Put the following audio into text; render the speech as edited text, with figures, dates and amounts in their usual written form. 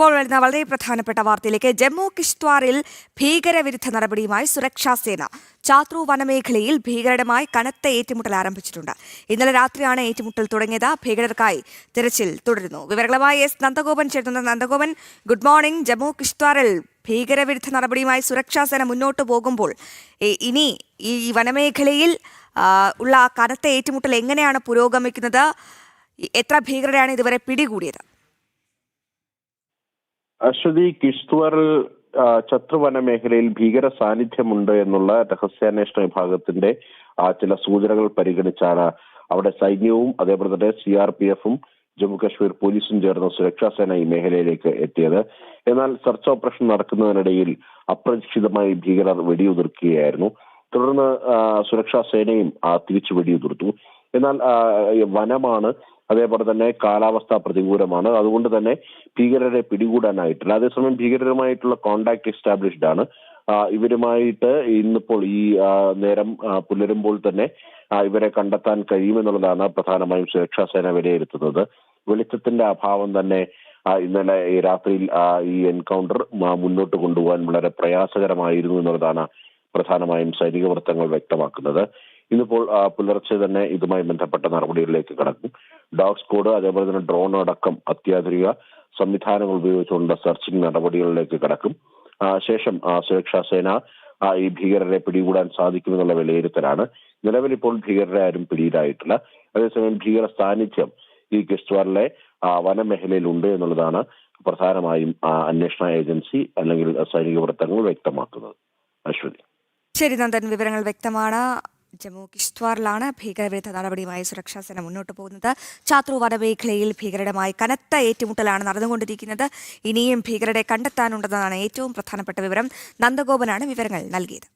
ഇപ്പോൾ വരുന്ന വളരെ പ്രധാനപ്പെട്ട വാർത്തയിലേക്ക്. ജമ്മു കിഷ്ത്വാറിൽ ഭീകരവിരുദ്ധ നടപടിയുമായി സുരക്ഷാ സേന ചാത്രൂ വനമേഖലയിൽ ഭീകരരുമായി കനത്ത ഏറ്റുമുട്ടൽ ആരംഭിച്ചിട്ടുണ്ട്. ഇന്നലെ രാത്രിയാണ് ഏറ്റുമുട്ടൽ തുടങ്ങിയത്. ഭീകരർക്കായി തിരച്ചിൽ തുടരുന്നു. വിവരങ്ങളുമായി എസ് നന്ദഗോപൻ ചേർന്നുണ്ട്. Nandagopan, good morning. ജമ്മു കിഷ്ത്വാറിൽ ഭീകരവിരുദ്ധ നടപടിയുമായി സുരക്ഷാ സേന മുന്നോട്ട് പോകുമ്പോൾ ഇനി ഈ വനമേഖലയിൽ ഉള്ള കനത്ത ഏറ്റുമുട്ടൽ എങ്ങനെയാണ് പുരോഗമിക്കുന്നത്? എത്ര ഭീകരരെയാണ് ഇതുവരെ പിടികൂടിയത്? അശ്വതി, കിഷ്ത്വാറിൽ ചത്രുവന മേഖലയിൽ ഭീകര സാന്നിധ്യമുണ്ട് എന്നുള്ള രഹസ്യാന്വേഷണ വിഭാഗത്തിന്റെ ചില സൂചനകൾ പരിഗണിച്ചാണ് അവിടെ സൈന്യവും അതേപോലെ തന്നെ CRPF-ഉം ജമ്മു കാശ്മീർ പോലീസും ചേർന്ന സുരക്ഷാ സേന ഈ മേഖലയിലേക്ക് എത്തിയത്. എന്നാൽ സെർച്ച് ഓപ്പറേഷൻ നടക്കുന്നതിനിടയിൽ അപ്രതീക്ഷിതമായി ഭീകരർ വെടിയുതിർക്കുകയായിരുന്നു. തുടർന്ന് സുരക്ഷാ സേനയും തിരിച്ചു വെടിയുതിർത്തു. എന്നാൽ വനമാണ്, അതേപോലെ തന്നെ കാലാവസ്ഥ പ്രതികൂലമാണ്. അതുകൊണ്ട് തന്നെ ഭീകരരെ പിടികൂടാനായിട്ടില്ല. അതേസമയം ഭീകരരുമായിട്ടുള്ള കോണ്ടാക്ട് എസ്റ്റാബ്ലിഷ്ഡ് ആണ്. ഇവരുമായിട്ട് ഇന്നിപ്പോൾ ഈ നേരം പുലരുമ്പോൾ തന്നെ ഇവരെ കണ്ടെത്താൻ കഴിയുമെന്നുള്ളതാണ് പ്രധാനമായും സുരക്ഷാ സേന വിലയിരുത്തുന്നത്. വെളിച്ചത്തിന്റെ അഭാവം തന്നെ ഇന്നലെ രാത്രിയിൽ ഈ എൻകൗണ്ടർ മുന്നോട്ട് കൊണ്ടുപോകാൻ വളരെ പ്രയാസകരമായിരുന്നു എന്നുള്ളതാണ് പ്രധാനമായും സൈനിക വൃത്തങ്ങൾ വ്യക്തമാക്കുന്നത്. ഇന്നിപ്പോൾ പുലർച്ചെ തന്നെ ഇതുമായി ബന്ധപ്പെട്ട നടപടികളിലേക്ക് കടക്കും. ഡോഗ് സ്ക്വാഡ്, അതേപോലെ തന്നെ ഡ്രോൺ അടക്കം അത്യാധുനിക സംവിധാനങ്ങൾ ഉപയോഗിച്ചുകൊണ്ട് സെർച്ചിങ് നടപടികളിലേക്ക് കടക്കും. ശേഷം സുരക്ഷാ സേന ഈ ഭീകരരെ പിടികൂടാൻ സാധിക്കുമെന്നുള്ള വിലയിരുത്തലാണ്. നിലവിൽ ഇപ്പോൾ ഭീകരരെ ആരും പിടിയിലായിട്ടില്ല. അതേസമയം ഭീകര സാന്നിധ്യം ഈ കിഷ്ത്വാറിലെ വനമേഖലയിൽ ഉണ്ട് എന്നുള്ളതാണ് പ്രധാനമായും അന്വേഷണ ഏജൻസി അല്ലെങ്കിൽ സൈനിക വൃത്തങ്ങൾ വ്യക്തമാക്കുന്നത്. അശ്വതി. ശരി നന്ദൻ, വിവരങ്ങൾ വ്യക്തമാണ്. ജമ്മു കിഷ്ത്വാറിലാണ് ഭീകരവിരുദ്ധ നടപടിയുമായി സുരക്ഷാ സേന മുന്നോട്ട് പോകുന്നത്. ചാത്രൂ വനമേഖലയിൽ ഭീകരരുമായി കനത്ത ഏറ്റുമുട്ടലാണ് നടന്നുകൊണ്ടിരിക്കുന്നത്. ഇനിയും ഭീകരരെ കണ്ടെത്താനുണ്ടെന്നതാണ് ഏറ്റവും പ്രധാനപ്പെട്ട വിവരം. നന്ദഗോപനാണ് വിവരങ്ങൾ നൽകിയത്.